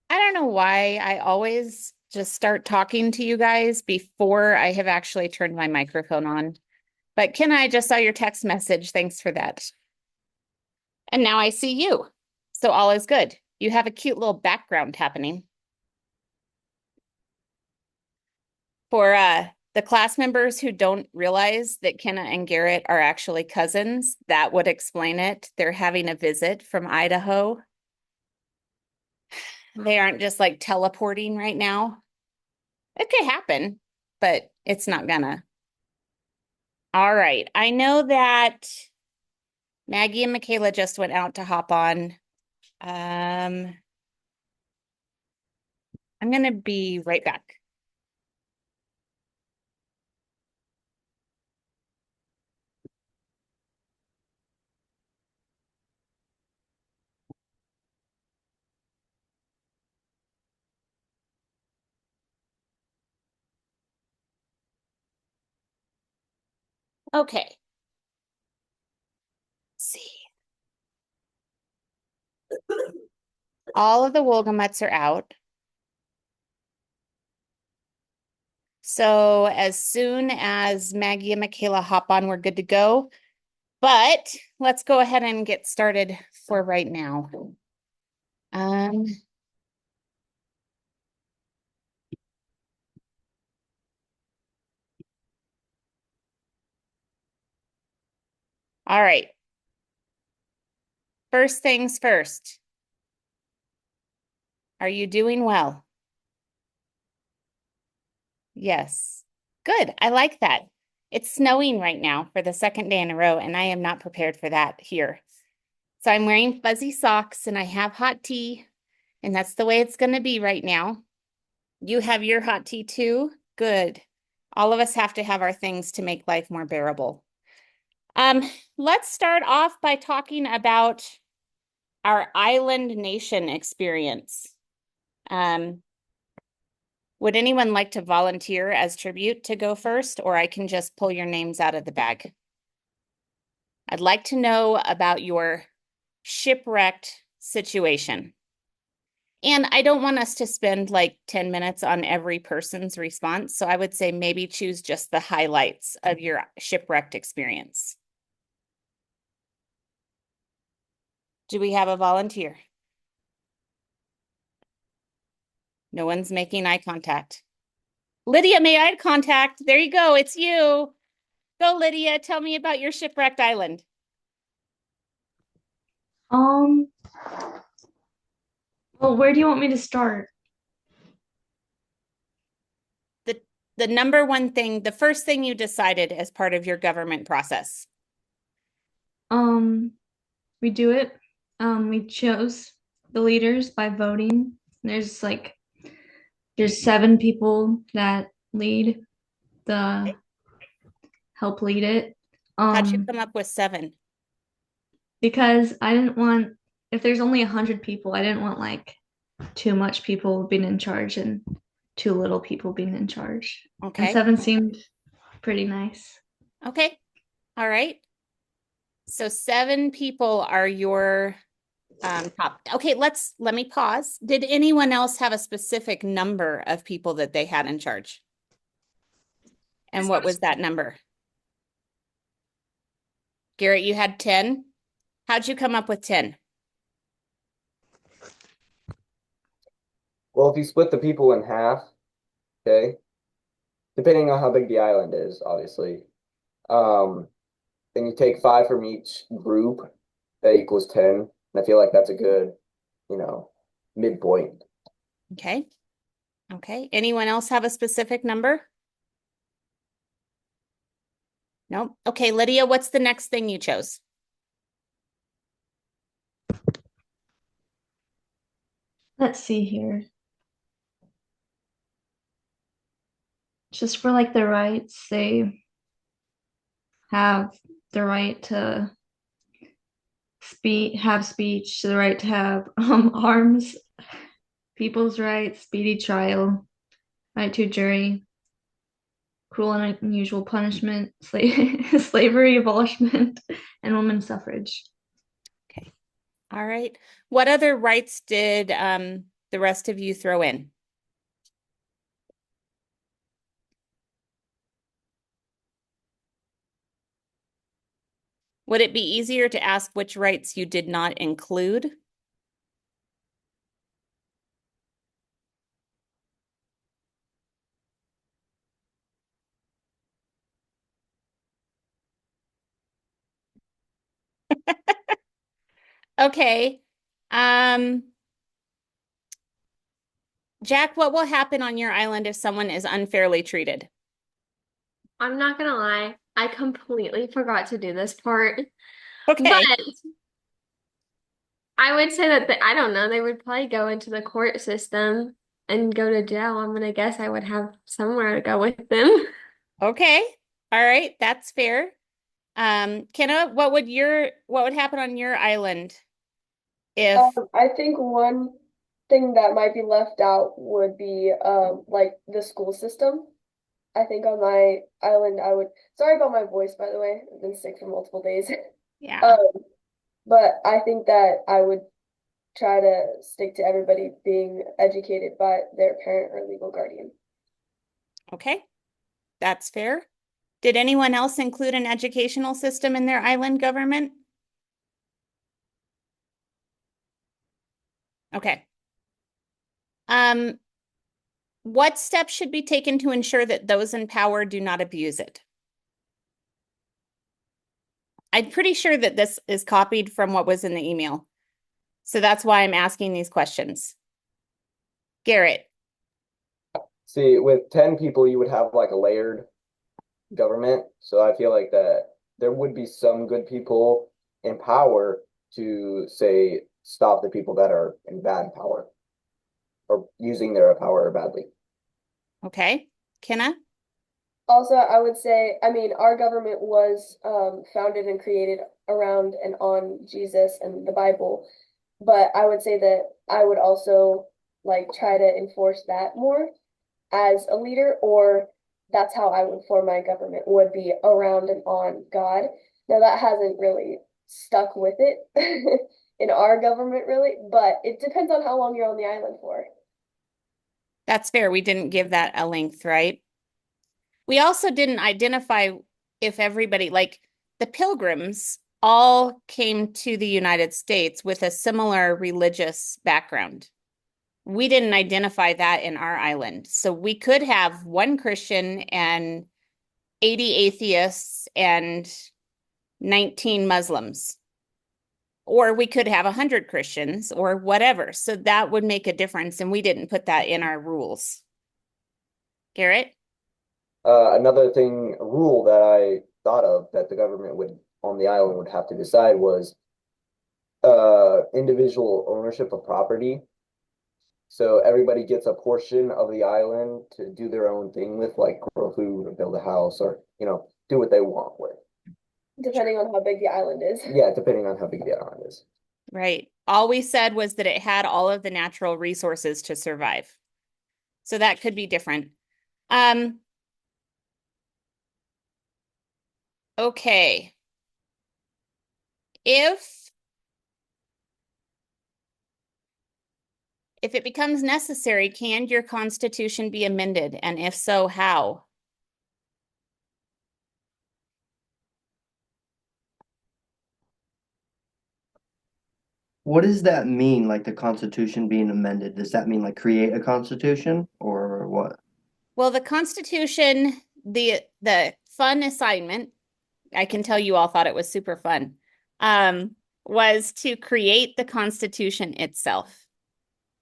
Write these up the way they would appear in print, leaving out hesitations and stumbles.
I don't know why I always just start talking to you guys before I have actually turned my microphone on. But Ken, I just saw your text message. Thanks for that. And now I see you. So all is good. You have a cute little background happening. For the class members who don't realize that Kenna and Garrett are actually cousins, that would explain it. They're having a visit from Idaho. They aren't just like teleporting right now. It could happen, but it's not gonna. All right. I know that Maggie and Michaela just went out to hop on. I'm gonna be right back. Okay. Let's see. All of the Wolgamuts are out. So as soon as Maggie and Michaela hop on, we're good to go. But let's go ahead and get started for right now. Um, all right. First things first. Are you doing well? Yes. Good. I like that. It's snowing right now for the second day in a row, and I am not prepared for that here. So I'm wearing fuzzy socks and I have hot tea, and that's the way it's going to be right now. You have your hot tea too? Good. All of us have to have our things to make life more bearable. Let's start off by talking about our island nation experience. Would anyone like to volunteer as tribute to go first, or I can just pull your names out of the bag? I'd like to know about your shipwrecked situation. And I don't want us to spend like 10 minutes on every person's response. So I would say maybe choose just the highlights of your shipwrecked experience. Do we have a volunteer? No one's making eye contact. Lydia made eye contact. There you go. It's you. Go, Lydia. Tell me about your shipwrecked island. Um, well, where do you want me to start? The the number one thing, the first thing you decided as part of your government process. Um, we do it. We chose the leaders by voting. There's like there's 7 people that lead the help lead it. How'd you Um, come up with 7? because I didn't want if there's only 100 people, I didn't want like too much people being in charge and too little people being in charge. And Okay. 7 seemed pretty nice. Okay. All right. So 7 people are your top. Okay, let me pause. Did anyone else have a specific number of people that they had in charge? And what was that number? Garrett, you had 10. How'd you come up with 10? Well, if you split the people in half, okay, depending on how big the island is, obviously, um, then you take 5 from each group, that equals 10. And I feel like that's a good, you know, midpoint. Okay. Okay. Anyone else have a specific number? Nope. Okay, Lydia, what's the next thing you chose? Let's see here. Just for like the rights, they have the right to have speech, the right to have arms, people's rights, speedy trial, right to jury, cruel and unusual punishment, slavery abolishment, and women's suffrage. Okay. All right. What other rights did the rest of you throw in? Would it be easier to ask which rights you did not include? Okay. Jack, what will happen on your island if someone is unfairly treated? I'm not gonna lie, I completely forgot to do this part. Okay. But I would say that I don't know, they would probably go into the court system and go to jail. I'm gonna guess I would have somewhere to go with them. Okay. All right. That's fair. Kenna, what would happen on your island if I think one thing that might be left out would be like the school system. I think on my island I would sorry about my voice by the way. I've been sick for multiple days. yeah. Um, but I think that I would try to stick to everybody being educated by their parent or legal guardian. Okay. That's fair. Did anyone else include an educational system in their island government? Okay. What steps should be taken to ensure that those in power do not abuse it? I'm pretty sure that this is copied from what was in the email. So that's why I'm asking these questions. Garrett. See, with 10 people, you would have like a layered government. So I feel like that there would be some good people in power to say stop the people that are in bad power or using their power badly. Okay. Kenna? Also, I would say, I mean, our government was founded and created around and on Jesus and the Bible, but I would say that I would also like try to enforce that more as a leader, or that's how I would form my government, would be around and on God. Now, that hasn't really stuck with it in our government, really, but it depends on how long you're on the island for. That's fair. We didn't give that a length, right? We also didn't identify if everybody, like the Pilgrims, all came to the United States with a similar religious background. We didn't identify that in our island. So we could have one Christian and 80 atheists and 19 Muslims. Or we could have 100 Christians or whatever. So that would make a difference. And we didn't put that in our rules. Garrett? Another thing, rule that I thought of that the government would on the island would have to decide was individual ownership of property. So everybody gets a portion of the island to do their own thing with, like grow food or build a house or, do what they want with. Depending on how big the island is. Yeah, depending on how big the island is. Right. All we said was that it had all of the natural resources to survive. So that could be different. Okay. If it becomes necessary, can your constitution be amended? And if so, how? What does that mean, like the Constitution being amended? Does that mean like create a constitution or what? Well, the Constitution, the fun assignment, I can tell you all thought it was super fun, was to create the Constitution itself.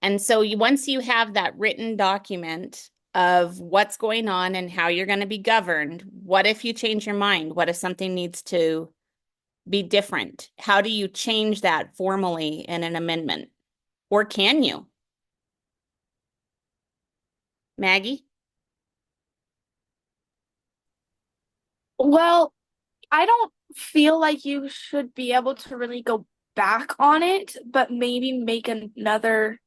And so once you have that written document of what's going on and how you're going to be governed, what if you change your mind? What if something needs to be different? How do you change that formally in an amendment? Or can you? Maggie? Well, I don't feel like you should be able to really go back on it, but maybe make another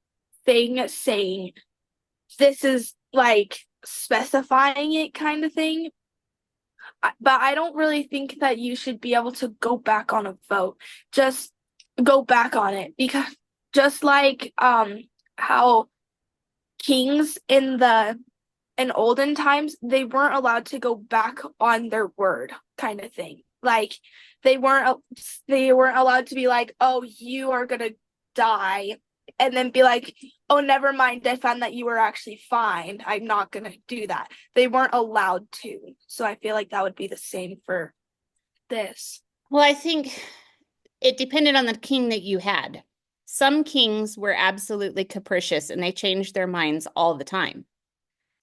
thing saying this is like specifying it kind of thing. But I don't really think that you should be able to go back on a vote. Just go back on it because just like how kings in olden times, they weren't allowed to go back on their word, kind of thing. Like they weren't allowed to be like, oh, you are gonna die, and then be like, oh, never mind, I found that you were actually fine, I'm not gonna do that. They weren't allowed to. So I feel like that would be the same for this. Well, I think it depended on the king that you had. Some kings were absolutely capricious and they changed their minds all the time.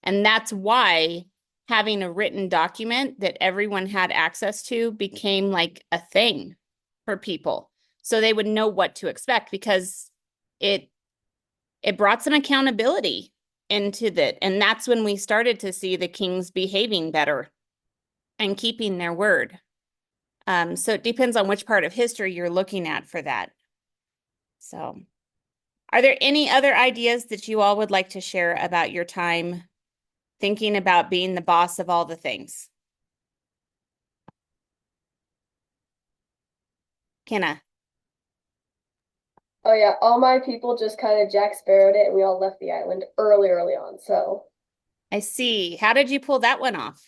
And that's why having a written document that everyone had access to became like a thing for people. So they would know what to expect because it brought some accountability into that. And that's when we started to see the kings behaving better and keeping their word. So it depends on which part of history you're looking at for that. So, are there any other ideas that you all would like to share about your time thinking about being the boss of all the things? Kenna. Oh yeah, all my people just kind of Jack Sparrowed it and we all left the island early on. So I see. How did you pull that one off?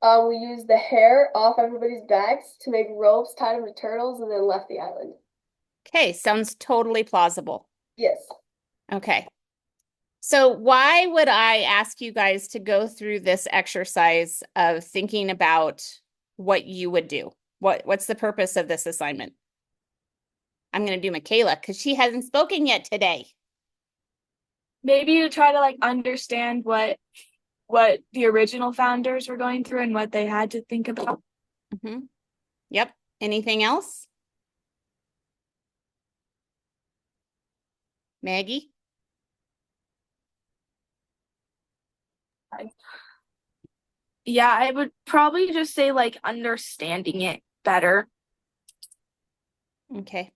we used the hair off everybody's backs to make ropes, tied them to turtles, and then left the island. Okay, sounds totally plausible. Yes. Okay. So why would I ask you guys to go through this exercise of thinking about what you would do? What's the purpose of this assignment? I'm going to do Michaela because she hasn't spoken yet today. Maybe you try to like understand what the original founders were going through and what they had to think about. Mm-hmm. Yep. Anything else? Maggie? Yeah, I would probably just say like understanding it better. Okay.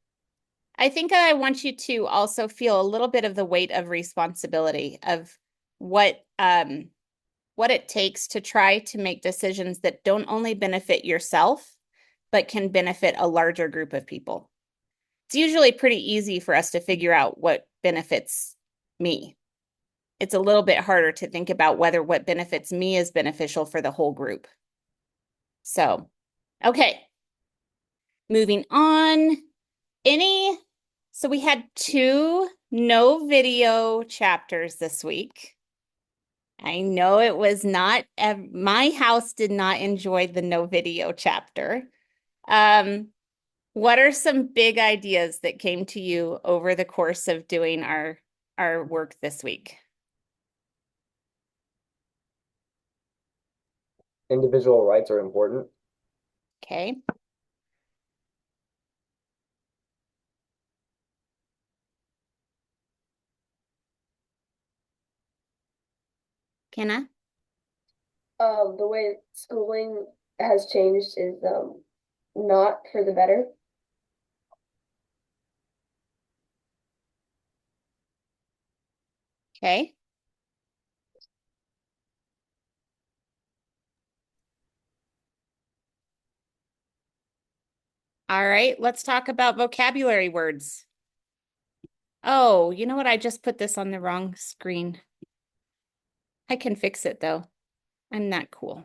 I think I want you to also feel a little bit of the weight of responsibility of what it takes to try to make decisions that don't only benefit yourself, but can benefit a larger group of people. It's usually pretty easy for us to figure out what benefits me. It's a little bit harder to think about whether what benefits me is beneficial for the whole group. So, okay. Moving on. So we had 2 no video chapters this week. I know it was not, my house did not enjoy the no video chapter. What are some big ideas that came to you over the course of doing our work this week? Individual rights are important. Okay. Kenna? The way schooling has changed is not for the better. Okay. All right, let's talk about vocabulary words. Oh, you know what? I just put this on the wrong screen. I can fix it though. I'm not cool.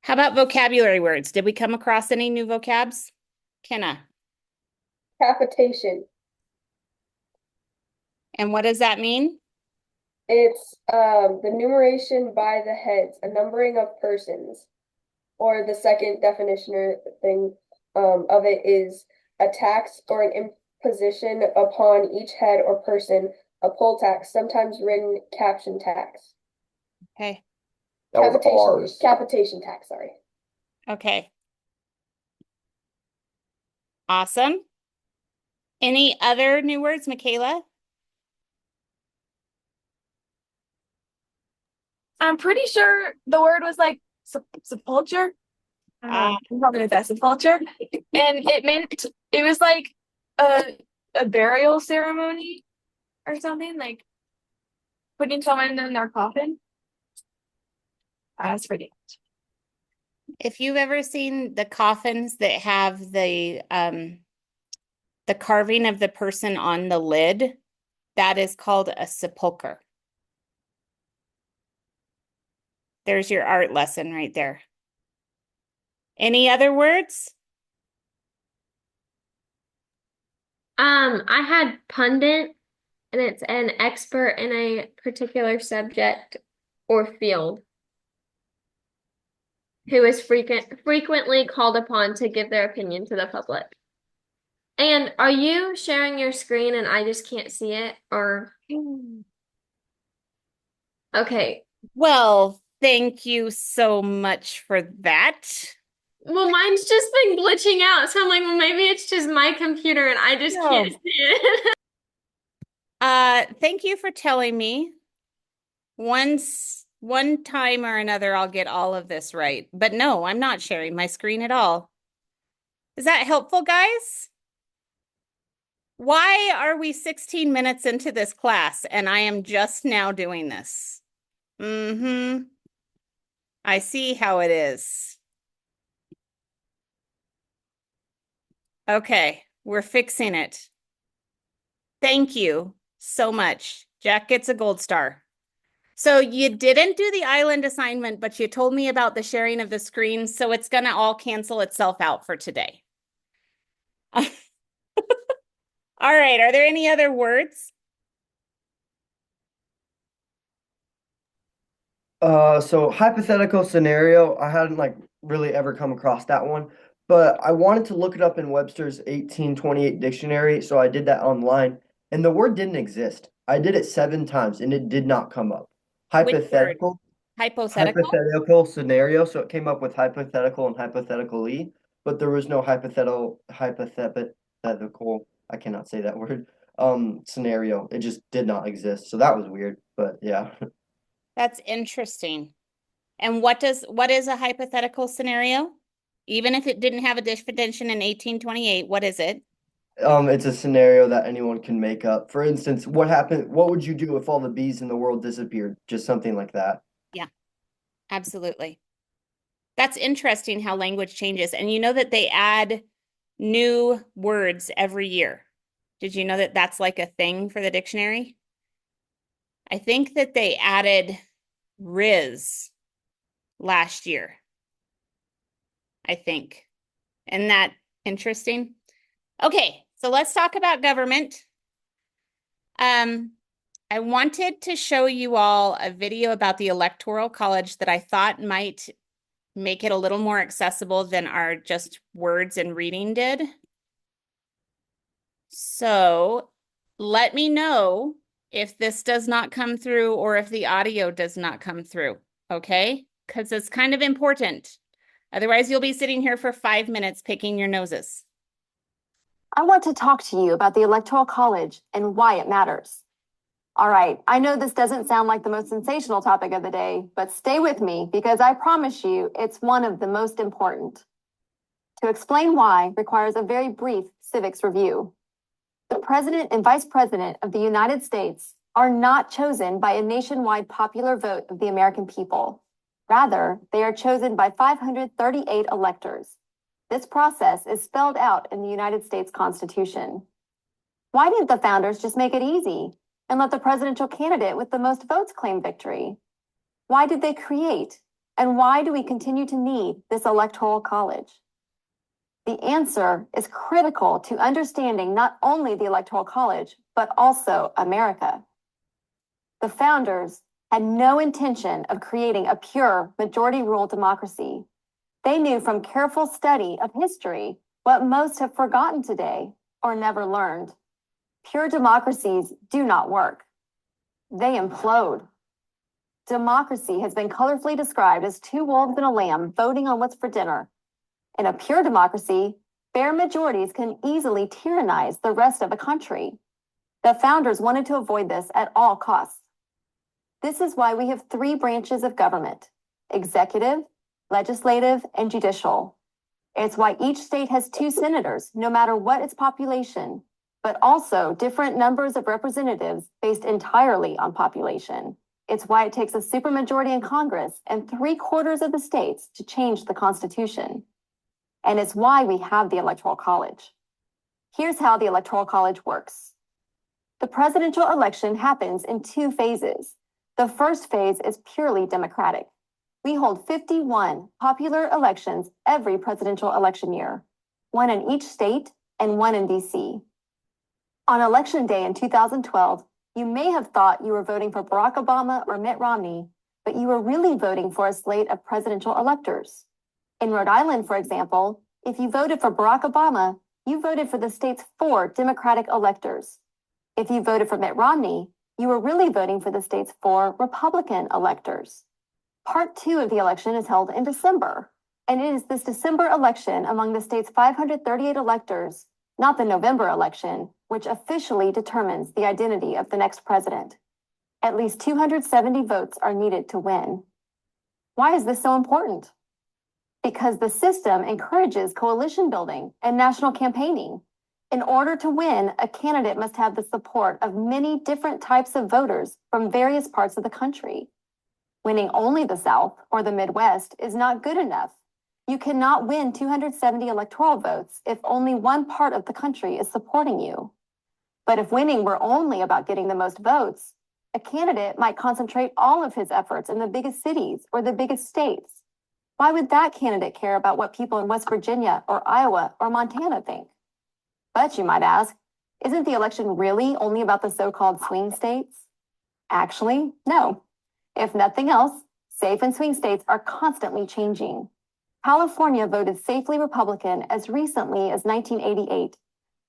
How about vocabulary words? Did we come across any new vocabs? Kenna. Capitation. And what does that mean? It's the numeration by the heads, a numbering of persons. Or the second definition or thing of it is a tax or an imposition upon each head or person, a poll tax, sometimes written caption tax. Okay. That was ours. Capitation tax, sorry. Okay. Awesome. Any other new words, Michaela? I'm pretty sure the word was like sepulture. I'm probably the best sepulture. And it meant it was like a burial ceremony or something, like putting someone in their coffin. That's pretty much. If you've ever seen the coffins that have the the carving of the person on the lid, that is called a sepulcher. There's your art lesson right there. Any other words? I had pundit, and it's an expert in a particular subject or field who is frequently called upon to give their opinion to the public. And are you sharing your screen and I just can't see it? Or okay. Well, thank you so much for that. Well, mine's just been glitching out, so I'm like, well, maybe it's just my computer and I just can't see it. Thank you for telling me. One time or another, I'll get all of this right. But no, I'm not sharing my screen at all. Is that helpful, guys? Why are we 16 minutes into this class and I am just now doing this? I see how it is. Okay, we're fixing it. Thank you so much. Jack gets a gold star. So you didn't do the island assignment, but you told me about the sharing of the screen, so it's going to all cancel itself out for today. All right, are there any other words? So hypothetical scenario, I hadn't like really ever come across that one, but I wanted to look it up in Webster's 1828 dictionary, so I did that online, and the word didn't exist. I did it 7 times and it did not come up. Which word? Hypothetical, Hypothetical? hypothetical scenario, so it came up with hypothetical and hypothetically, but there was no hypothetical, I cannot say that word, scenario. It just did not exist. So that was weird, but yeah. That's interesting. And what is a hypothetical scenario? Even if it didn't have a definition in 1828, what is it? It's a scenario that anyone can make up. For instance, what would you do if all the bees in the world disappeared? Just something like that. Yeah, absolutely. That's interesting how language changes. And you know that they add new words every year. Did you know that that's like a thing for the dictionary? I think that they added Riz last year. I think. Isn't that interesting? Okay, so let's talk about government. I wanted to show you all a video about the Electoral College that I thought might make it a little more accessible than our just words and reading did. So let me know if this does not come through or if the audio does not come through, okay? Because it's kind of important. Otherwise, you'll be sitting here for 5 minutes picking your noses. I want to talk to you about the Electoral College and why it matters. All right, I know this doesn't sound like the most sensational topic of the day, but stay with me because I promise you it's one of the most important. To explain why requires a very brief civics review. The President and Vice President of the United States are not chosen by a nationwide popular vote of the American people. Rather, they are chosen by 538 electors. This process is spelled out in the United States Constitution. Why didn't the founders just make it easy and let the presidential candidate with the most votes claim victory? Why did they create, and why do we continue to need this electoral college? The answer is critical to understanding not only the Electoral College, but also America. The founders had no intention of creating a pure majority rule democracy. They knew from careful study of history what most have forgotten today or never learned. Pure democracies do not work. They implode. Democracy has been colorfully described as 2 wolves and a lamb voting on what's for dinner. In a pure democracy, bare majorities can easily tyrannize the rest of a country. The founders wanted to avoid this at all costs. This is why we have 3 branches of government: executive, legislative, and judicial. It's why each state has 2 senators, no matter what its population, but also different numbers of representatives based entirely on population. It's why it takes a supermajority in Congress and 3/4 of the states to change the Constitution. And it's why we have the Electoral College. Here's how the Electoral College works. The presidential election happens in 2 phases. The first phase is purely democratic. We hold 51 popular elections every presidential election year, 1 in each state and 1 in DC. On Election Day in 2012, you may have thought you were voting for Barack Obama or Mitt Romney, but you were really voting for a slate of presidential electors. In Rhode Island, for example, if you voted for Barack Obama, you voted for the state's 4 Democratic electors. If you voted for Mitt Romney, you were really voting for the state's 4 Republican electors. Part 2 of the election is held in December, and it is this December election among the state's 538 electors, not the November election, which officially determines the identity of the next president. At least 270 votes are needed to win. Why is this so important? Because the system encourages coalition building and national campaigning. In order to win, a candidate must have the support of many different types of voters from various parts of the country. Winning only the South or the Midwest is not good enough. You cannot win 270 electoral votes if only one part of the country is supporting you. But if winning were only about getting the most votes, a candidate might concentrate all of his efforts in the biggest cities or the biggest states. Why would that candidate care about what people in West Virginia or Iowa or Montana think? But you might ask, isn't the election really only about the so-called swing states? Actually, no. If nothing else, safe and swing states are constantly changing. California voted safely Republican as recently as 1988.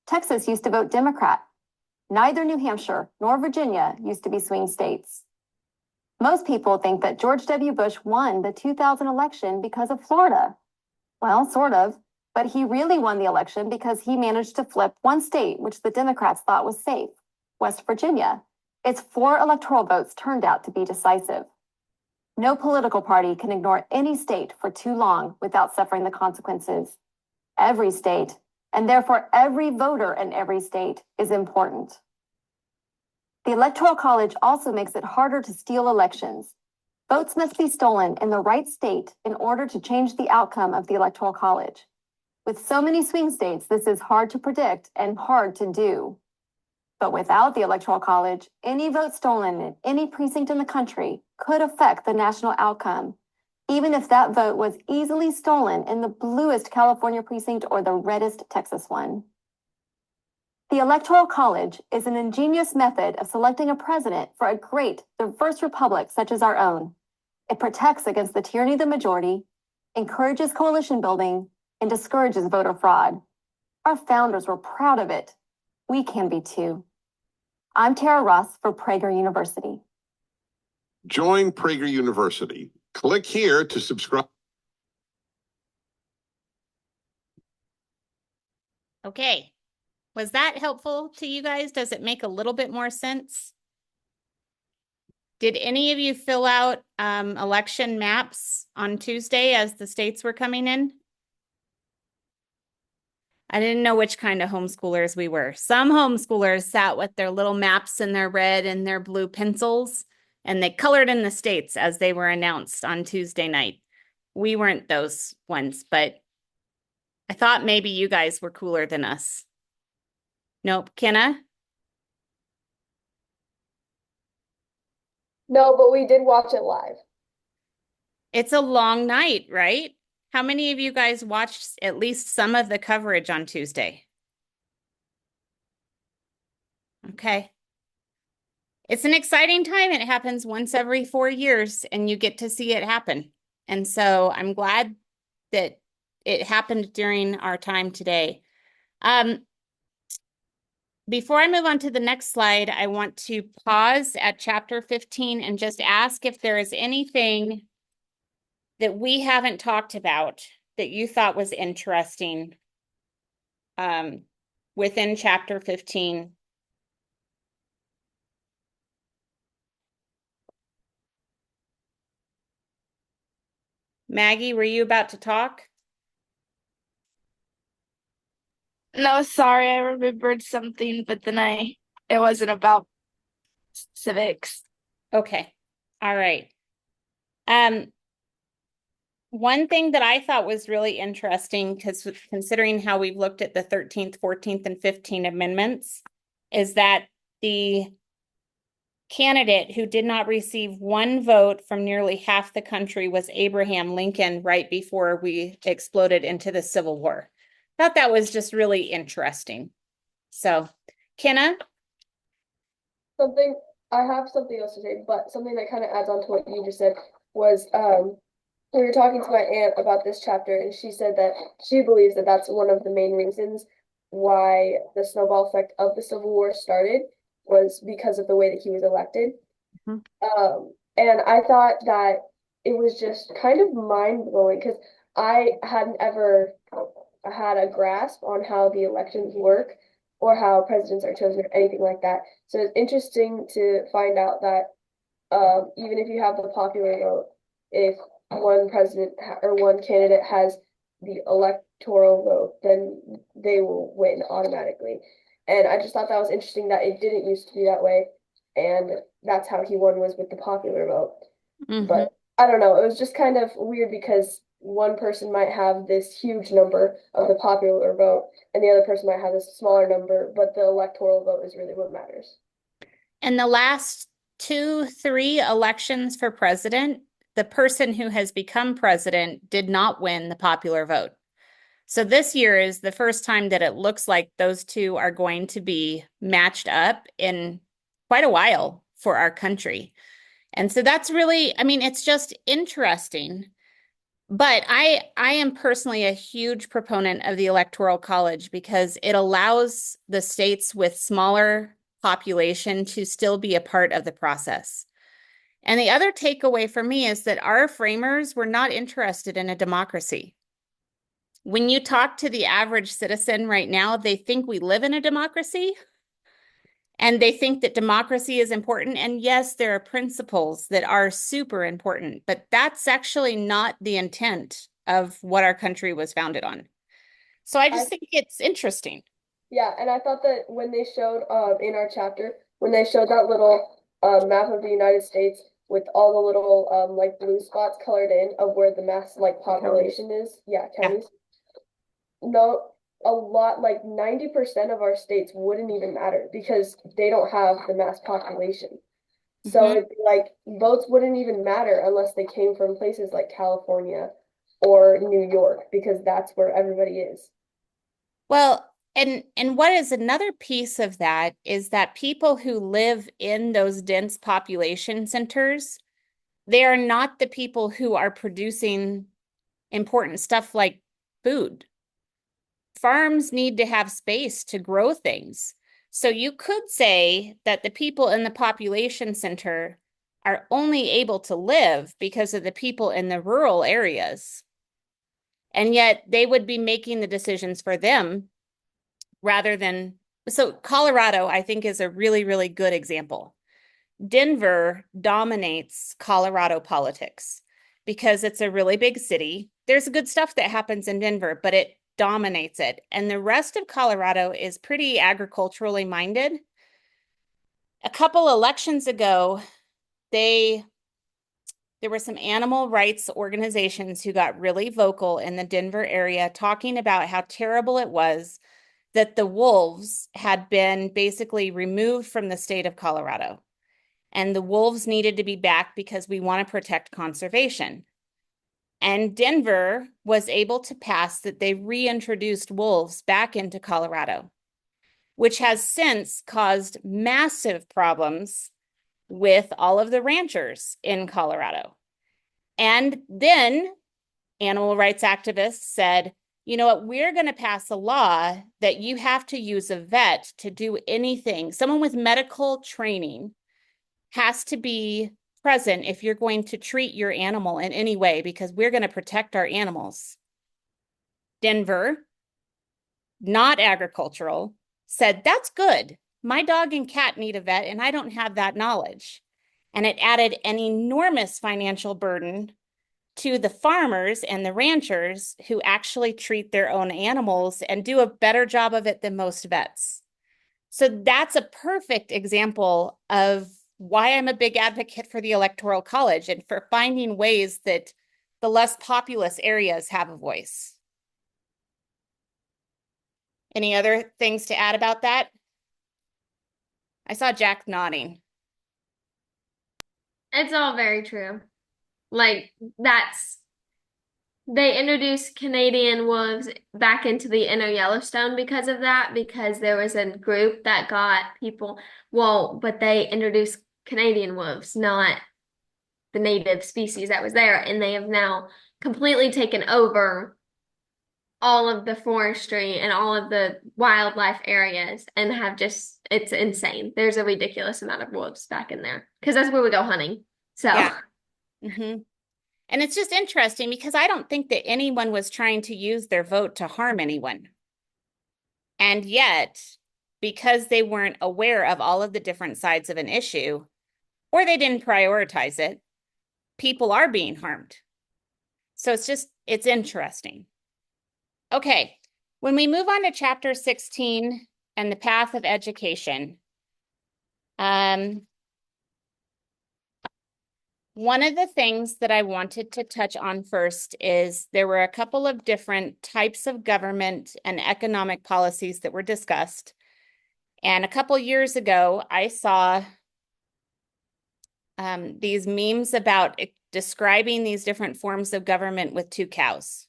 Texas used to vote Democrat. Neither New Hampshire nor Virginia used to be swing states. Most people think that George W. Bush won the 2000 election because of Florida. Well, sort of, but he really won the election because he managed to flip one state which the Democrats thought was safe, West Virginia. Its 4 electoral votes turned out to be decisive. No political party can ignore any state for too long without suffering the consequences. Every state, and therefore every voter in every state, is important. The Electoral College also makes it harder to steal elections. Votes must be stolen in the right state in order to change the outcome of the Electoral College. With so many swing states, this is hard to predict and hard to do. But without the Electoral College, any vote stolen in any precinct in the country could affect the national outcome, even if that vote was easily stolen in the bluest California precinct or the reddest Texas one. The Electoral College is an ingenious method of selecting a president for a great, diverse republic such as our own. It protects against the tyranny of the majority, encourages coalition building, and discourages voter fraud. Our founders were proud of it. We can be too. I'm Tara Ross for Prager University. Join Prager University. Click here to subscribe. Okay. Was that helpful to you guys? Does it make a little bit more sense? Did any of you fill out election maps on Tuesday as the states were coming in? I didn't know which kind of homeschoolers we were. Some homeschoolers sat with their little maps and their red and their blue pencils, and they colored in the states as they were announced on Tuesday night. We weren't those ones, but I thought maybe you guys were cooler than us. Nope. Kenna? No, but we did watch it live. It's a long night, right? How many of you guys watched at least some of the coverage on Tuesday? Okay. It's an exciting time. It happens once every 4 years, and you get to see it happen. And so I'm glad that it happened during our time today. Before I move on to the next slide, I want to pause at chapter 15 and just ask if there is anything that we haven't talked about that you thought was interesting within chapter 15. Maggie, were you about to talk? No, sorry, I remembered something, but then it wasn't about civics. Okay. All right. one thing that I thought was really interesting, because considering how we've looked at the 13th, 14th, and 15th amendments, is that the candidate who did not receive one vote from nearly half the country was Abraham Lincoln right before we exploded into the Civil War. Thought that was just really interesting. So, Kenna? Something I have something else to say, but something that kind of adds on to what you just said was we were talking to my aunt about this chapter, and she said that she believes that that's one of the main reasons why the snowball effect of the Civil War started was because of the way that he was elected. Mhm. And I thought that it was just kind of mind blowing because I hadn't ever had a grasp on how the elections work or how presidents are chosen or anything like that. So it's interesting to find out that even if you have the popular vote, if one president or one candidate has the electoral vote, then they will win automatically. And I just thought that was interesting that it didn't used to be that way. And that's how he won, was with the popular vote. Mhm. But I don't know, it was just kind of weird because one person might have this huge number of the popular vote and the other person might have this smaller number, but the electoral vote is really what matters. And the last 2, 3 elections for president, the person who has become president did not win the popular vote. So this year is the first time that it looks like those two are going to be matched up in quite a while for our country. And so that's really, I mean, it's just interesting. But I am personally a huge proponent of the Electoral College because it allows the states with smaller population to still be a part of the process. And the other takeaway for me is that our framers were not interested in a democracy. When you talk to the average citizen right now, they think we live in a democracy and they think that democracy is important. And yes, there are principles that are super important, but that's actually not the intent of what our country was founded on. So I just think it's interesting. Yeah, and I thought that when they showed in our chapter, when they showed that little map of the United States with all the little like blue spots colored in of where the mass like population is, yeah, counties. No, a lot, like 90% of our states wouldn't even matter because they don't have the mass population. So Mhm. it'd be like votes wouldn't even matter unless they came from places like California or New York because that's where everybody is. Well, and what is another piece of that is that people who live in those dense population centers, they are not the people who are producing important stuff like food. Farms need to have space to grow things. So you could say that the people in the population center are only able to live because of the people in the rural areas. And yet they would be making the decisions for them rather than. So Colorado, I think, is a really, really good example. Denver dominates Colorado politics because it's a really big city. There's good stuff that happens in Denver, but it dominates it. And the rest of Colorado is pretty agriculturally minded. A couple elections ago, there were some animal rights organizations who got really vocal in the Denver area talking about how terrible it was that the wolves had been basically removed from the state of Colorado. And the wolves needed to be back because we want to protect conservation. And Denver was able to pass that they reintroduced wolves back into Colorado, which has since caused massive problems with all of the ranchers in Colorado. And then animal rights activists said, you know what, we're going to pass a law that you have to use a vet to do anything. Someone with medical training has to be present if you're going to treat your animal in any way because we're going to protect our animals. Denver, not agricultural, said, that's good. My dog and cat need a vet, and I don't have that knowledge. And it added an enormous financial burden to the farmers and the ranchers who actually treat their own animals and do a better job of it than most vets. So that's a perfect example of why I'm a big advocate for the Electoral College and for finding ways that the less populous areas have a voice. Any other things to add about that? I saw Jack nodding. It's all very true. Like they introduced Canadian wolves back into the inner Yellowstone because of that, because there was a group that got people, but they introduced Canadian wolves, not the native species that was there, and they have now completely taken over all of the forestry and all of the wildlife areas and it's insane. There's a ridiculous amount of wolves back in there because that's where we go hunting. So yeah. And it's just interesting because I don't think that anyone was trying to use their vote to harm anyone. And yet, because they weren't aware of all of the different sides of an issue, or they didn't prioritize it, people are being harmed. So it's interesting. Okay, when we move on to chapter 16 and the path of education, one of the things that I wanted to touch on first is there were a couple of different types of government and economic policies that were discussed. And a couple years ago, I saw these memes about describing these different forms of government with 2 cows.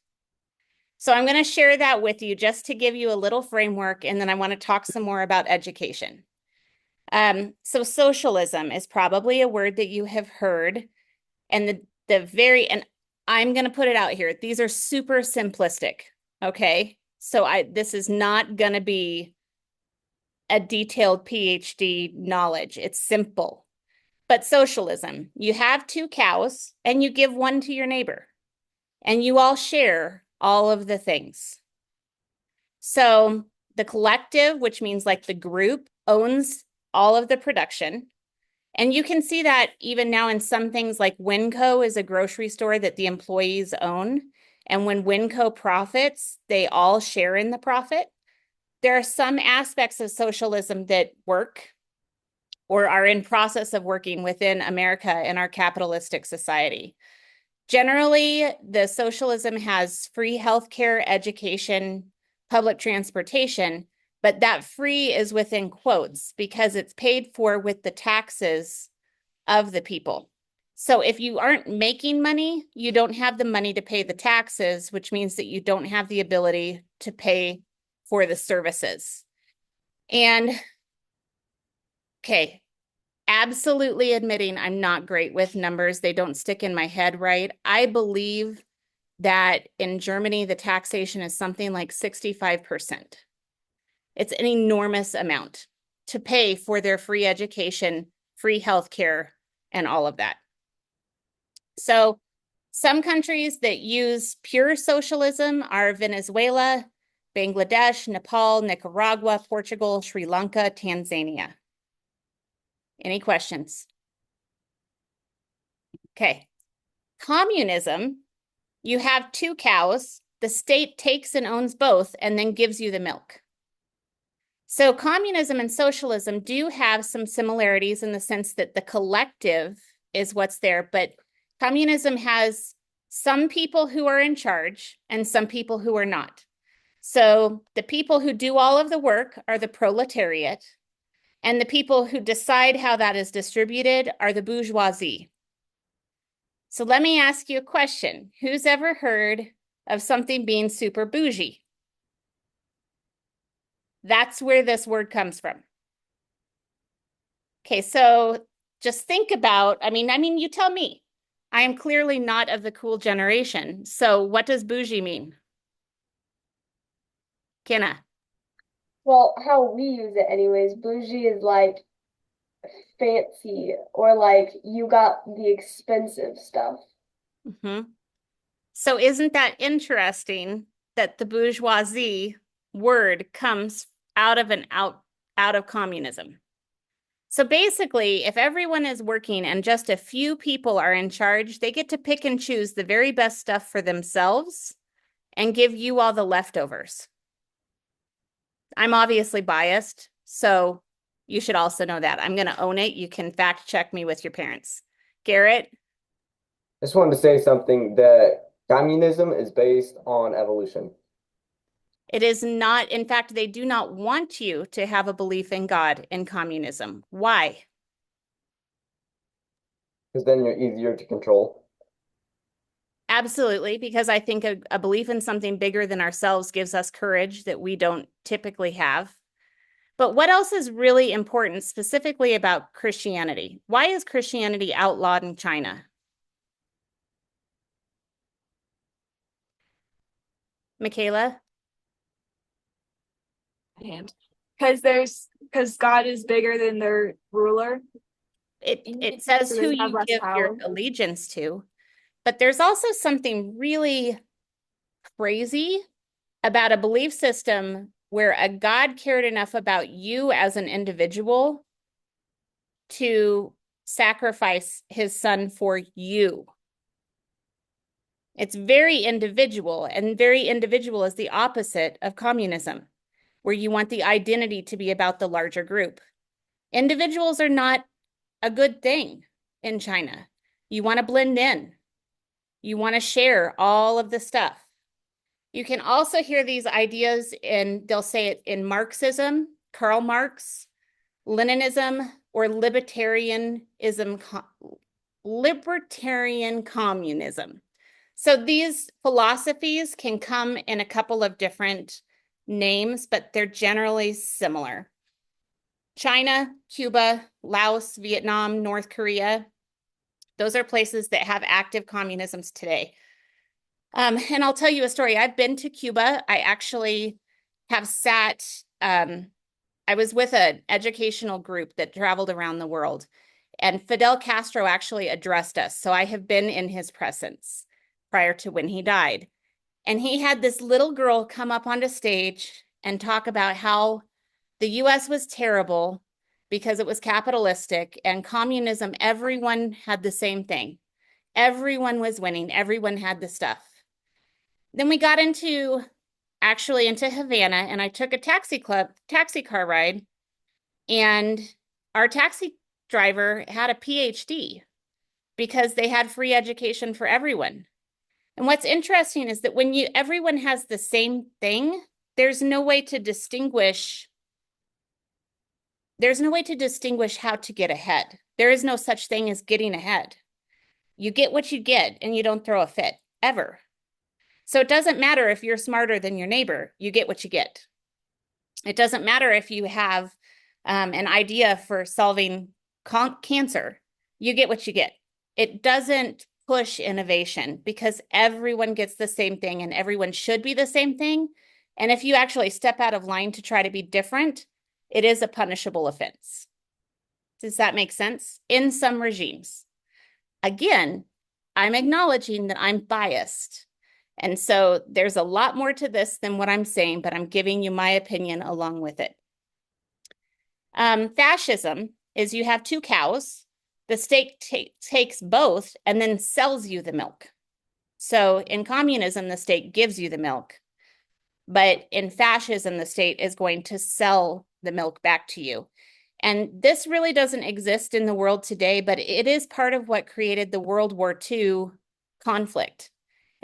So I'm going to share that with you just to give you a little framework, and then I want to talk some more about education. So socialism is probably a word that you have heard, and and I'm going to put it out here. These are super simplistic, okay? So this is not going to be a detailed PhD knowledge. It's simple. But socialism, you have 2 cows and you give one to your neighbor, and you all share all of the things. So the collective, which means like the group, owns all of the production. And you can see that even now in some things like Winco is a grocery store that the employees own. And when Winco profits, they all share in the profit. There are some aspects of socialism that work or are in process of working within America in our capitalistic society. Generally, the socialism has free healthcare, education, public transportation, but that free is within quotes because it's paid for with the taxes of the people. So if you aren't making money, you don't have the money to pay the taxes, which means that you don't have the ability to pay for the services. And okay, absolutely admitting I'm not great with numbers. They don't stick in my head right. I believe that in Germany, the taxation is something like 65%. It's an enormous amount to pay for their free education, free healthcare, and all of that. So some countries that use pure socialism are Venezuela, Bangladesh, Nepal, Nicaragua, Portugal, Sri Lanka, Tanzania. Any questions? Okay. Communism, you have 2 cows. The state takes and owns both and then gives you the milk. So communism and socialism do have some similarities in the sense that the collective is what's there, but communism has some people who are in charge and some people who are not. So the people who do all of the work are the proletariat, and the people who decide how that is distributed are the bourgeoisie. So let me ask you a question. Who's ever heard of something being super bougie? That's where this word comes from. Okay, so just think about, I mean, you tell me. I am clearly not of the cool generation. So what does bougie mean? Kenna? Well, how we use it anyways, bougie is like fancy or like you got the expensive stuff. So isn't that interesting that the bourgeoisie word comes out of communism? So basically, if everyone is working and just a few people are in charge, they get to pick and choose the very best stuff for themselves and give you all the leftovers. I'm obviously biased, so you should also know that. I'm going to own it. You can fact check me with your parents. Garrett? I just wanted to say something that Communism is based on evolution. It is not. In fact, they do not want you to have a belief in God in communism. Why? Because then you're easier to control. Absolutely, because I think a belief in something bigger than ourselves gives us courage that we don't typically have. But what else is really important specifically about Christianity? Why is Christianity outlawed in China? Michaela? Because God is bigger than their ruler. It says So who they have you less give your power. allegiance to, but there's also something really crazy about a belief system where a God cared enough about you as an individual to sacrifice his son for you. It's very individual, and very individual is the opposite of communism, where you want the identity to be about the larger group. Individuals are not a good thing in China. You want to blend in. You want to share all of the stuff. You can also hear these ideas in, they'll say it in Marxism, Karl Marx, Leninism, or libertarian communism. So these philosophies can come in a couple of different names, but they're generally similar. China, Cuba, Laos, Vietnam, North Korea, those are places that have active communisms today. And I'll tell you a story. I've been to Cuba. I actually have sat, I was with an educational group that traveled around the world, and Fidel Castro actually addressed us. So I have been in his presence prior to when he died. And he had this little girl come up onto stage and talk about how the US was terrible because it was capitalistic, and communism, everyone had the same thing. Everyone was winning. Everyone had the stuff. Then we got into Havana, and I took a taxi car ride, and our taxi driver had a PhD because they had free education for everyone. And what's interesting is that when everyone has the same thing, there's no way to distinguish how to get ahead. There is no such thing as getting ahead. You get what you get, and you don't throw a fit, ever. So it doesn't matter if you're smarter than your neighbor, you get what you get. It doesn't matter if you have an idea for solving cancer, you get what you get. It doesn't push innovation because everyone gets the same thing and everyone should be the same thing. And if you actually step out of line to try to be different, it is a punishable offense. Does that make sense? In some regimes. Again, I'm acknowledging that I'm biased. And so there's a lot more to this than what I'm saying, but I'm giving you my opinion along with it. Fascism is you have two cows. The state takes both and then sells you the milk. So in communism, the state gives you the milk. But in fascism, the state is going to sell the milk back to you. And this really doesn't exist in the world today, but it is part of what created the World War II conflict.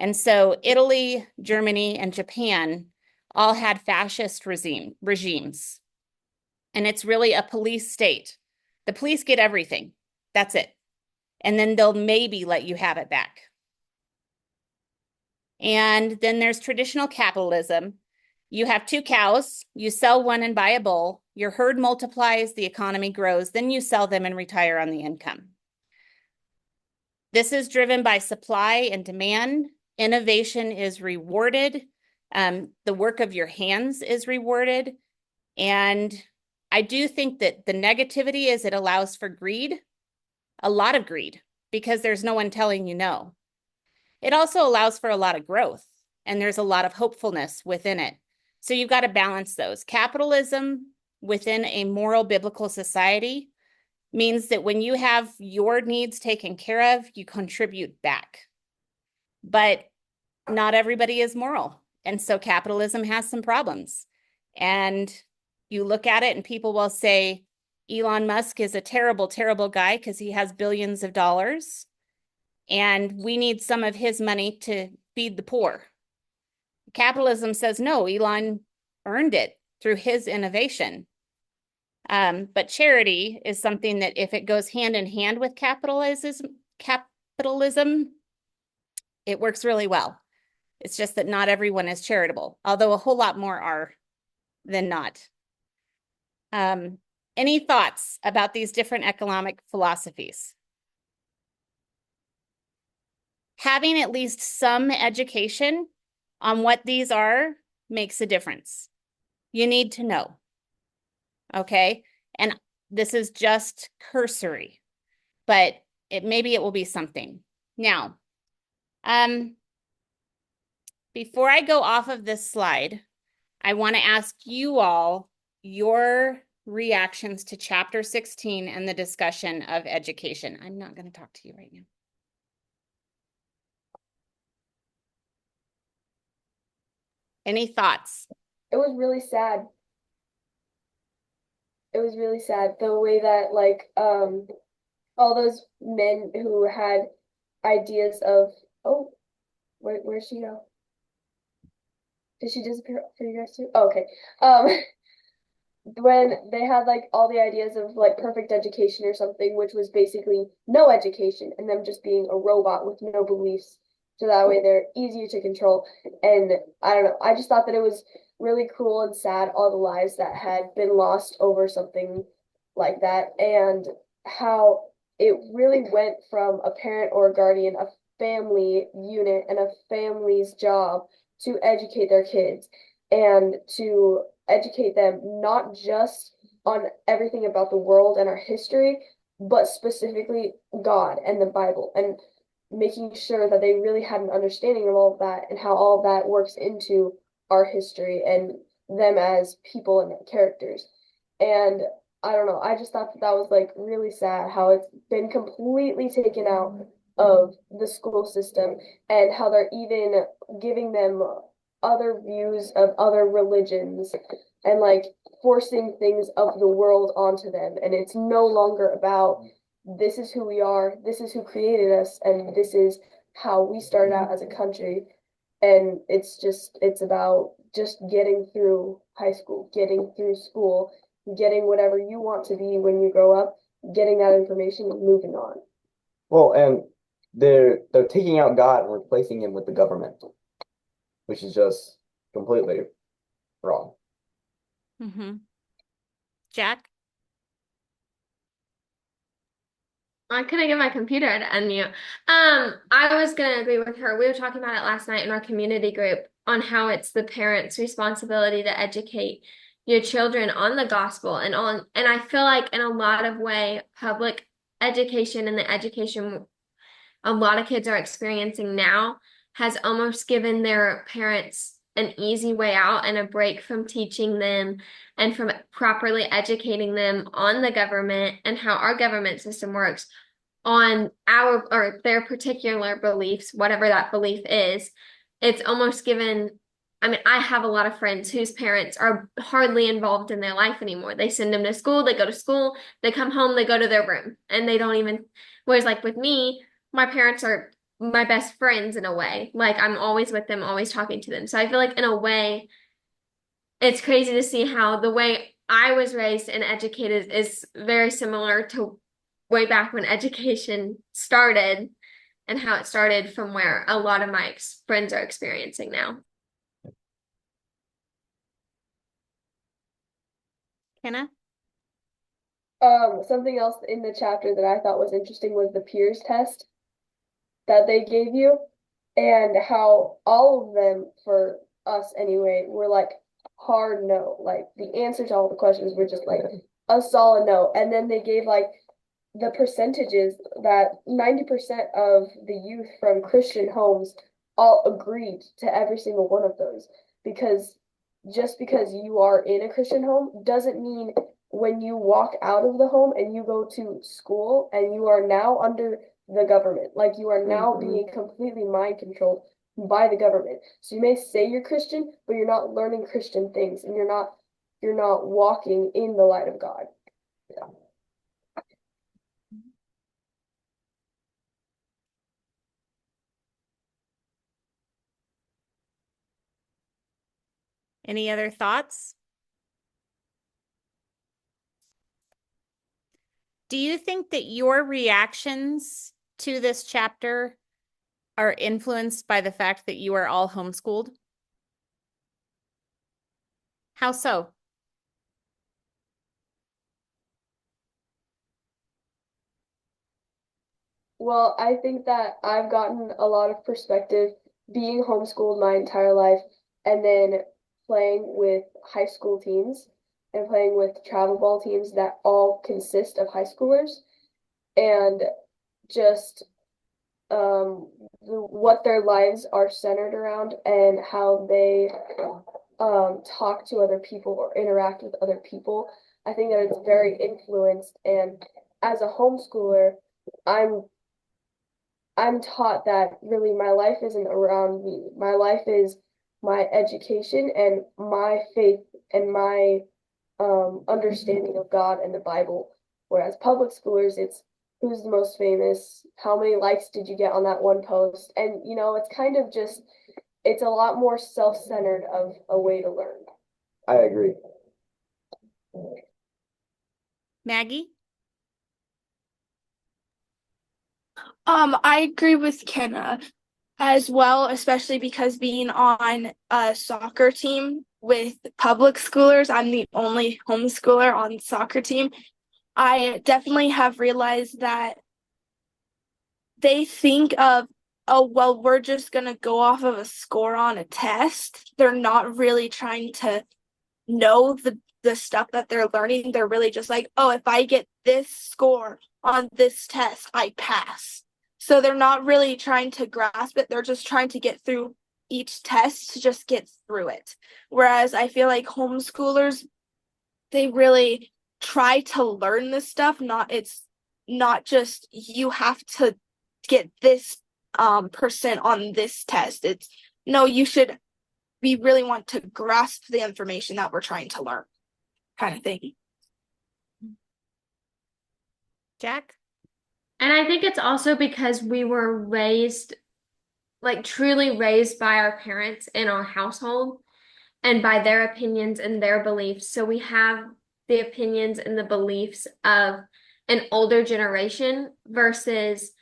And so Italy, Germany, and Japan all had fascist regimes. And it's really a police state. The police get everything. That's it. And then they'll maybe let you have it back. And then there's traditional capitalism. You have two cows, you sell one and buy a bull, your herd multiplies, the economy grows, then you sell them and retire on the income. This is driven by supply and demand. Innovation is rewarded. The work of your hands is rewarded. And I do think that the negativity is it allows for greed, a lot of greed, because there's no one telling you no. It also allows for a lot of growth, and there's a lot of hopefulness within it. So you've got to balance those. Capitalism within a moral biblical society means that when you have your needs taken care of, you contribute back. But not everybody is moral. And so capitalism has some problems. And you look at it and people will say, Elon Musk is a terrible, terrible guy because he has billions of dollars. And we need some of his money to feed the poor. Capitalism says no, Elon earned it through his innovation. But charity is something that if it goes hand in hand with capitalism, it works really well. It's just that not everyone is charitable, although a whole lot more are than not. Any thoughts about these different economic philosophies? Having at least some education on what these are makes a difference. You need to know. Okay. And this is just cursory, but maybe it will be something. Now, before I go off of this slide, I want to ask you all your reactions to chapter 16 and the discussion of education. I'm not going to talk to you right now. Any thoughts? It was really sad. It was really sad the way that like all those men who had ideas of, oh, where'd she go? Did she disappear for you guys too? Oh, okay. When they had like all the ideas of like perfect education or something, which was basically no education and them just being a robot with no beliefs. So that way they're easier to control. And I don't know, I just thought that it was really cruel and sad, all the lives that had been lost over something like that, and how it really went from a parent or a guardian, a family unit, and a family's job to educate their kids and to educate them not just on everything about the world and our history, but specifically God and the Bible, and making sure that they really had an understanding of all of that and how all of that works into our history and them as people and characters. And I don't know, I just thought that that was like really sad how it's been completely taken out of the school system, and how they're even giving them other views of other religions and like forcing things of the world onto them. And it's no longer about this is who we are, this is who created us, and this is how we started out as a country. And it's about just getting through high school, getting through school, getting whatever you want to be when you grow up, getting that information and moving on. Well, and they're taking out God and replacing him with the government, which is just completely wrong. Mm-hmm. Jack? I couldn't get my computer to unmute. I was gonna agree with her. We were talking about it last night in our community group on how it's the parents' responsibility to educate your children on the gospel and I feel like in a lot of way, public education and the education a lot of kids are experiencing now has almost given their parents an easy way out and a break from teaching them and from properly educating them on the government and how our government system works on our or their particular beliefs, whatever that belief is. It's almost given, I mean, I have a lot of friends whose parents are hardly involved in their life anymore. They send them to school, they go to school, they come home, they go to their room, and they don't even, whereas like with me, my parents are my best friends in a way. Like I'm always with them, always talking to them. So I feel like in a way, it's crazy to see how the way I was raised and educated is very similar to way back when education started and how it started from where a lot of my friends are experiencing now. Kenna? Something else in the chapter that I thought was interesting was the peers test that they gave you, and how all of them, for us anyway, were like hard no. Like the answer to all the questions were just like a solid no. And then they gave like the percentages that 90% of the youth from Christian homes all agreed to every single one of those. Because just because you are in a Christian home doesn't mean when you walk out of the home and you go to school and you are now under the government, like you are now being completely mind controlled by the government. So you may say you're Christian, but you're not learning Christian things, and you're not walking in the light of God. Yeah. Any other thoughts? Do you think that your reactions to this chapter are influenced by the fact that you are all homeschooled? How so? Well, I think that I've gotten a lot of perspective being homeschooled my entire life and then playing with high school teams and playing with travel ball teams that all consist of high schoolers and just what their lives are centered around and how they talk to other people or interact with other people. I think that it's very influenced, and as a homeschooler, I'm I'm taught that really my life isn't around me. My life is my education and my faith and my understanding of God and the Bible. Whereas public schoolers, it's who's the most famous, how many likes did you get on that one post? And it's kind of just it's a lot more self-centered of a way to learn. I agree. Maggie? I agree with Kenna as well, especially because being on a soccer team with public schoolers, I'm the only homeschooler on the soccer team. I definitely have realized that they think of, oh, well, we're just going to go off of a score on a test. They're not really trying to know the stuff that they're learning. They're really just like, oh, if I get this score on this test, I pass. So they're not really trying to grasp it. They're just trying to get through each test to just get through it. Whereas I feel like homeschoolers, they really try to learn this stuff. It's not just you have to get this percent on this test. It's no, we really want to grasp the information that we're trying to learn, kind of thing. Jack? And I think it's also because we were raised, like truly raised by our parents in our household and by their opinions and their beliefs. So we have the opinions and the beliefs of an older generation versus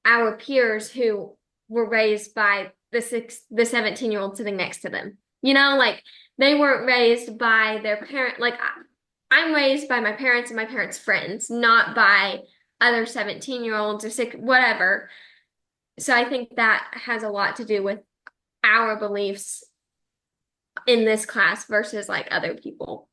our peers who were raised by the 17-year-old sitting next to them. Like they weren't raised by their parent. Like I'm raised by my parents and my parents' friends, not by other 17-year-olds or six, whatever. So I think that has a lot to do with our beliefs in this class versus like other people.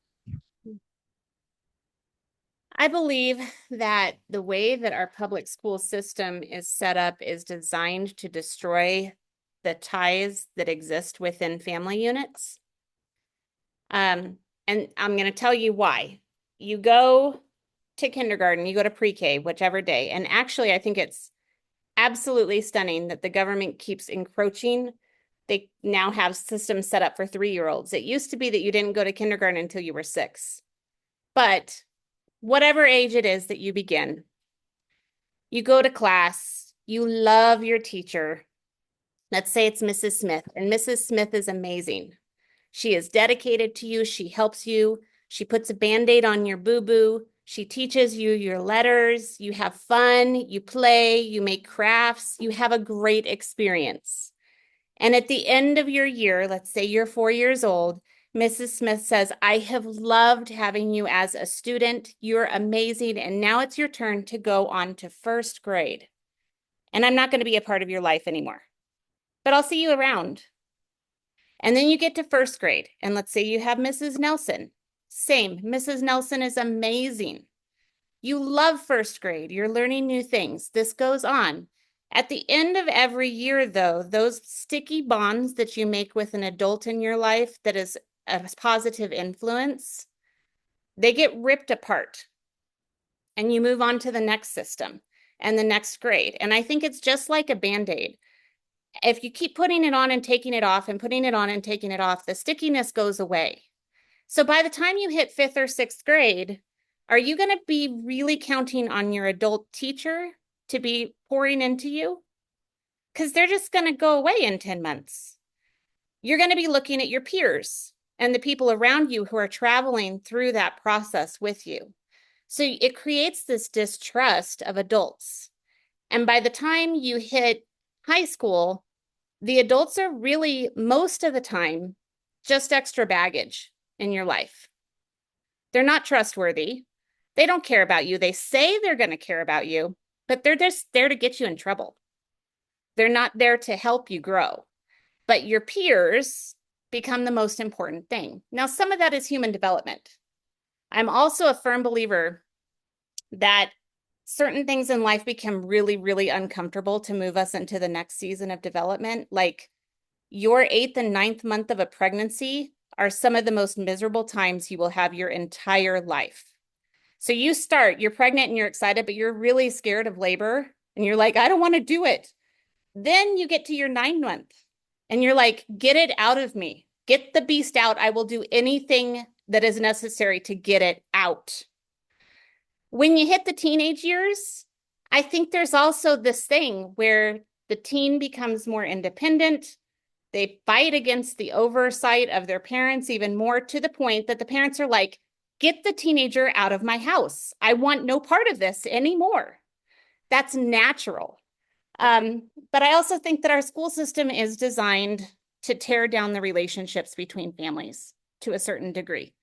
I believe that the way that our public school system is set up is designed to destroy the ties that exist within family units. And I'm going to tell you why. You go to kindergarten, you go to pre-K, whichever day. And actually, I think it's absolutely stunning that the government keeps encroaching. They now have systems set up for 3-year-olds. It used to be that you didn't go to kindergarten until you were 6. But whatever age it is that you begin, you go to class, you love your teacher. Let's say it's Mrs. Smith, and Mrs. Smith is amazing. She is dedicated to you. She helps you. She puts a Band-Aid on your boo-boo. She teaches you your letters. You have fun. You play. You make crafts. You have a great experience. And at the end of your year, let's say you're 4 years old, Mrs. Smith says, I have loved having you as a student. You're amazing. And now it's your turn to go on to 1st grade. And I'm not going to be a part of your life anymore, but I'll see you around. And then you get to 1st grade, and let's say you have Mrs. Nelson. Same, Mrs. Nelson is amazing. You love 1st grade. You're learning new things. This goes on. At the end of every year, though, those sticky bonds that you make with an adult in your life that is a positive influence, they get ripped apart. And you move on to the next system and the next grade. And I think it's just like a Band-Aid. If you keep putting it on and taking it off and putting it on and taking it off, the stickiness goes away. So by the time you hit 5th or 6th grade, are you going to be really counting on your adult teacher to be pouring into you? Because they're just going to go away in 10 months. You're going to be looking at your peers. and the people around you who are traveling through that process with you. So it creates this distrust of adults. And by the time you hit high school, the adults are really, most of the time, just extra baggage in your life. They're not trustworthy. They don't care about you. They say they're going to care about you, but they're just there to get you in trouble. They're not there to help you grow. But your peers become the most important thing. Now, some of that is human development. I'm also a firm believer that certain things in life become really, really uncomfortable to move us into the next season of development. Like your 8th and 9th month of a pregnancy are some of the most miserable times you will have your entire life. So you're pregnant and you're excited, but you're really scared of labor. And you're like, I don't want to do it. Then you get to your 9th month and you're like, get it out of me. Get the beast out. I will do anything that is necessary to get it out. When you hit the teenage years, I think there's also this thing where the teen becomes more independent. They fight against the oversight of their parents even more, to the point that the parents are like, get the teenager out of my house. I want no part of this anymore. That's natural. But I also think that our school system is designed to tear down the relationships between families to a certain degree.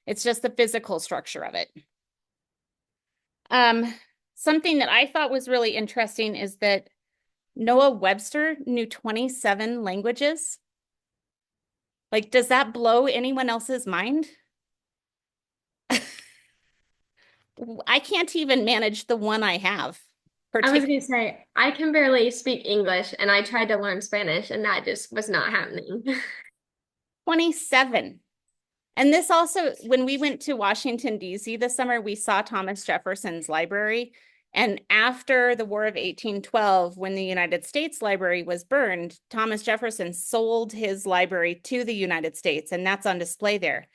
It's just the physical structure of it. Something that I thought was really interesting is that Noah Webster knew 27 languages. Like, does that blow anyone else's mind? I can't even manage the one I have. I was going to say, I can barely speak English, and I tried to learn Spanish, and that just was not happening. 27. And this also, when we went to Washington, D.C. this summer, we saw Thomas Jefferson's library. And after the War of 1812, when the United States Library was burned, Thomas Jefferson sold his library to the United States, and that's on display there.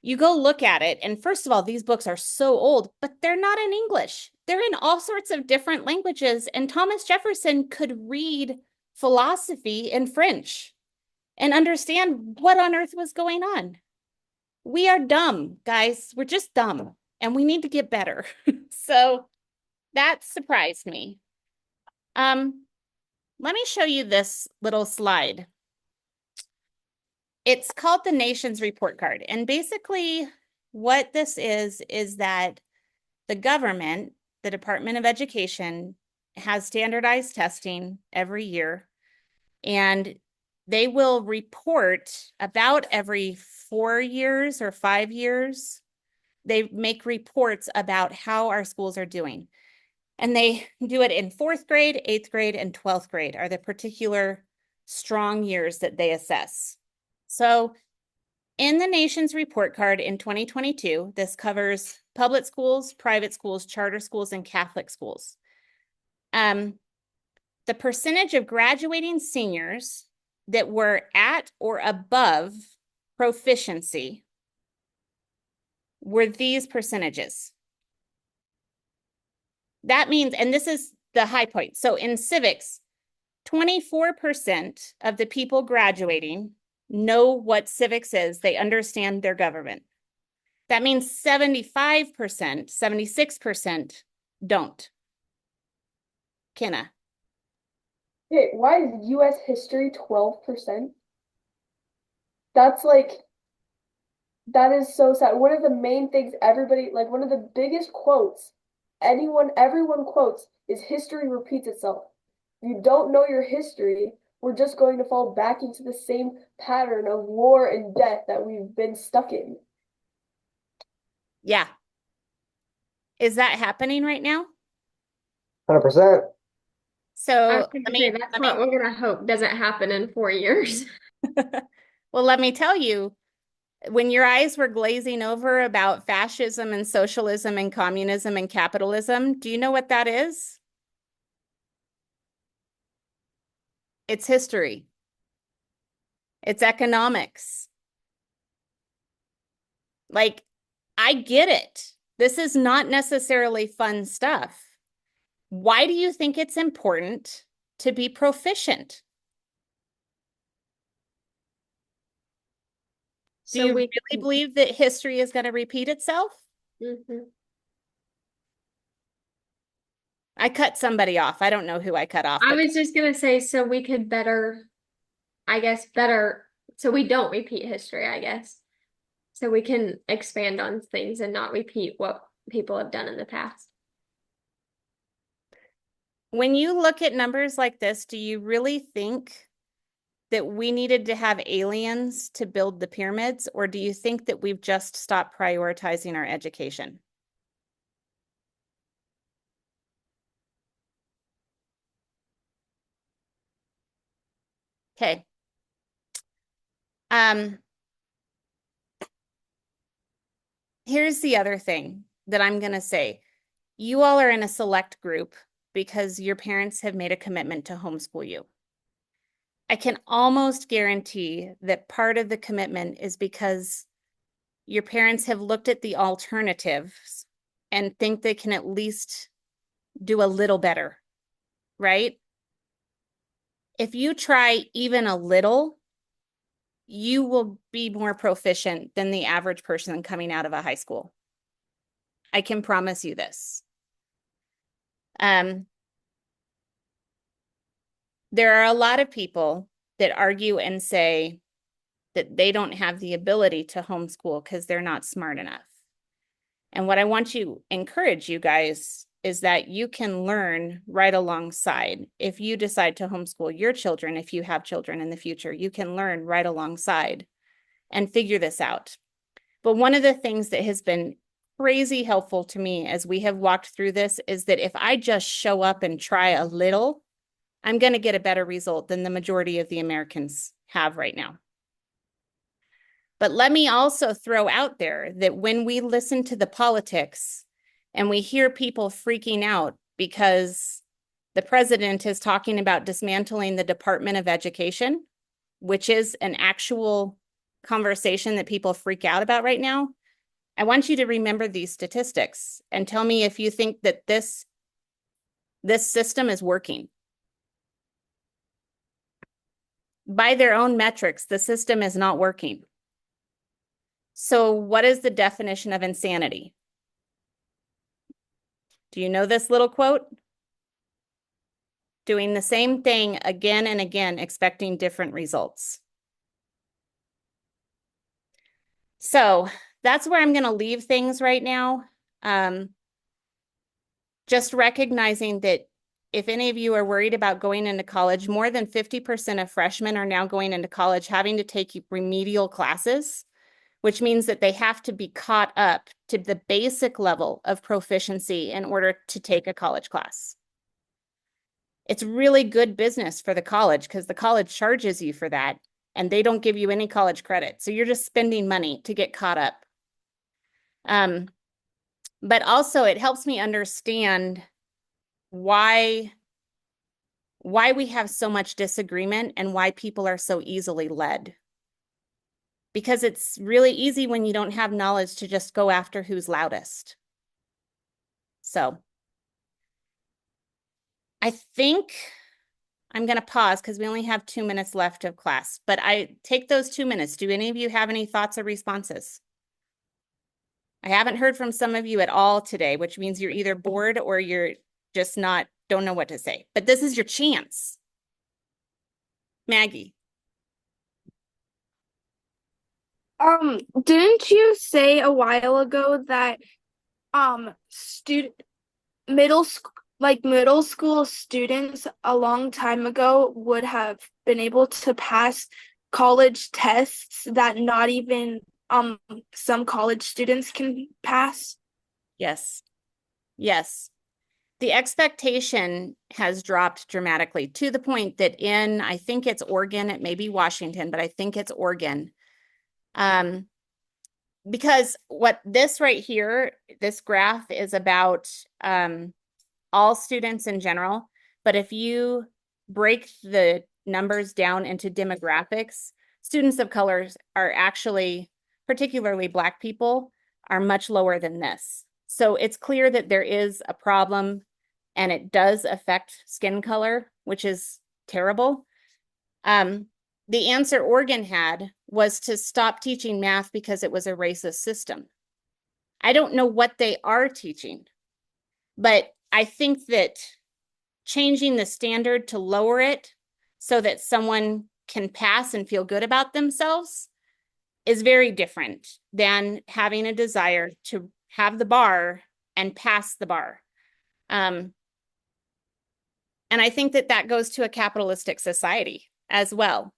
You go look at it, and first of all, these books are so old, but they're not in English. They're in all sorts of different languages, and Thomas Jefferson could read philosophy in French and understand what on earth was going on. We are dumb, guys. We're just dumb, and we need to get better. So that surprised me. Let me show you this little slide. It's called the Nation's Report Card. And basically what this is that the government, the Department of Education, has standardized testing every year. And they will report about every 4 years or 5 years. They make reports about how our schools are doing. And they do it in 4th grade, 8th grade, and 12th grade are the particular strong years that they assess. So in the Nation's Report Card in 2022, this covers public schools, private schools, charter schools, and Catholic schools. The percentage of graduating seniors that were at or above proficiency were these percentages. That means, and this is the high point. So in civics, 24% of the people graduating know what civics is. They understand their government. That means 75%, 76% don't. Kenna. Okay, why is US history 12%? That's like, that is so sad. One of the main things everybody, like one of the biggest quotes everyone quotes is history repeats itself. If you don't know your history, we're just going to fall back into the same pattern of war and death that we've been stuck in. Yeah. Is that happening right now? 100%. So I was going to say, that's what we're going to hope doesn't happen in 4 years. Well, let me tell you, when your eyes were glazing over about fascism and socialism and communism and capitalism, do you know what that is? It's history. It's economics. Like, I get it. This is not necessarily fun stuff. Why do you think it's important to be proficient? Do So you we really believe that history is going to repeat itself? Mhm. I cut somebody off. I don't know who I cut off. I But was just gonna say, so we could better, I guess, better, so we don't repeat history, I guess. So we can expand on things and not repeat what people have done in the past. when you look at numbers like this, do you really think that we needed to have aliens to build the pyramids, or do you think that we've just stopped prioritizing our education? Okay. Here's the other thing that I'm going to say. You all are in a select group because your parents have made a commitment to homeschool you. I can almost guarantee that part of the commitment is because your parents have looked at the alternatives and think they can at least do a little better, right? If you try even a little, you will be more proficient than the average person coming out of a high school. I can promise you this. There are a lot of people that argue and say that they don't have the ability to homeschool because they're not smart enough. And what I want to encourage you guys is that you can learn right alongside. If you decide to homeschool your children, if you have children in the future, you can learn right alongside and figure this out. But one of the things that has been crazy helpful to me as we have walked through this is that if I just show up and try a little, I'm going to get a better result than the majority of the Americans have right now. But let me also throw out there that when we listen to the politics and we hear people freaking out because the president is talking about dismantling the Department of Education, which is an actual conversation that people freak out about right now, I want you to remember these statistics and tell me if you think that this system is working. By their own metrics, the system is not working. So what is the definition of insanity? Do you know this little quote? Doing the same thing again and again, expecting different results. So that's where I'm going to leave things right now. Just recognizing that if any of you are worried about going into college, more than 50% of freshmen are now going into college having to take remedial classes, which means that they have to be caught up to the basic level of proficiency in order to take a college class. It's really good business for the college because the college charges you for that and they don't give you any college credit. So you're just spending money to get caught up. But also it helps me understand why we have so much disagreement and why people are so easily led. Because it's really easy when you don't have knowledge to just go after who's loudest. So I think I'm going to pause because we only have 2 minutes left of class, but I take those 2 minutes. Do any of you have any thoughts or responses? I haven't heard from some of you at all today, which means you're either bored or you're just don't know what to say, but this is your chance. Maggie. Didn't you say a while ago that middle school students a long time ago would have been able to pass college tests that not even some college students can pass? Yes. Yes. The expectation has dropped dramatically to the point that I think it's Oregon, it may be Washington, but I think it's Oregon. Because what this right here, this graph is about all students in general. But if you break the numbers down into demographics, students of colors are actually, particularly Black people, are much lower than this. So it's clear that there is a problem and it does affect skin color, which is terrible. The answer Oregon had was to stop teaching math because it was a racist system. I don't know what they are teaching, but I think that changing the standard to lower it so that someone can pass and feel good about themselves is very different than having a desire to have the bar and pass the bar. And I think that that goes to a capitalistic society as well.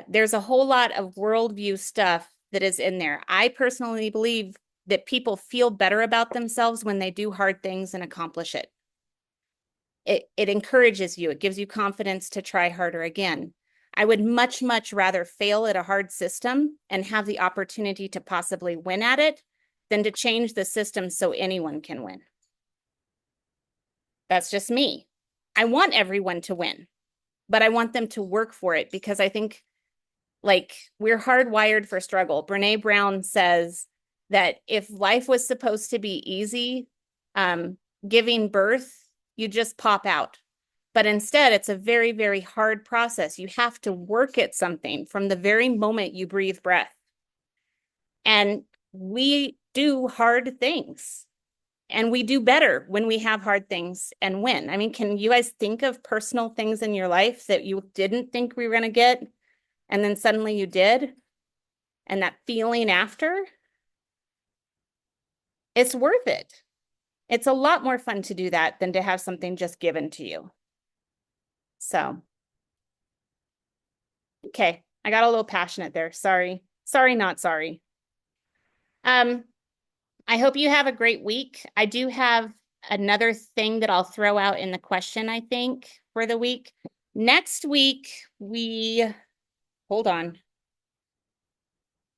There's a whole lot of worldview stuff that is in there. I personally believe that people feel better about themselves when they do hard things and accomplish it. It encourages you. It gives you confidence to try harder again. I would much, much rather fail at a hard system and have the opportunity to possibly win at it than to change the system so anyone can win. That's just me. I want everyone to win, but I want them to work for it because I think like we're hardwired for struggle. Brene Brown says that if life was supposed to be easy, giving birth, you just pop out. But instead, it's a very, very hard process. You have to work at something from the very moment you breathe breath. And we do hard things. And we do better when we have hard things and win. I mean, can you guys think of personal things in your life that you didn't think we were going to get, and then suddenly you did? And that feeling after? It's worth it. It's a lot more fun to do that than to have something just given to you. So, okay, I got a little passionate there. Sorry, not sorry. I hope you have a great week. I do have another thing that I'll throw out in the question, I think, for the week. Next week, hold on.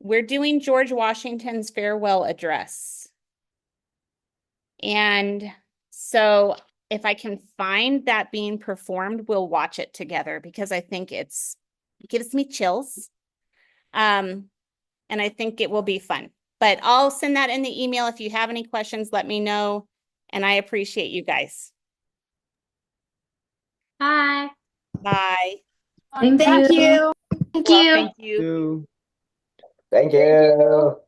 We're doing George Washington's farewell address. And so if I can find that being performed, we'll watch it together because I think it gives me chills. And I think it will be fun. But I'll send that in the email. If you have any questions, let me know. And I appreciate you guys. Bye. Bye. Thank Thank you. you. Thank Well, you. thank you. Thank you.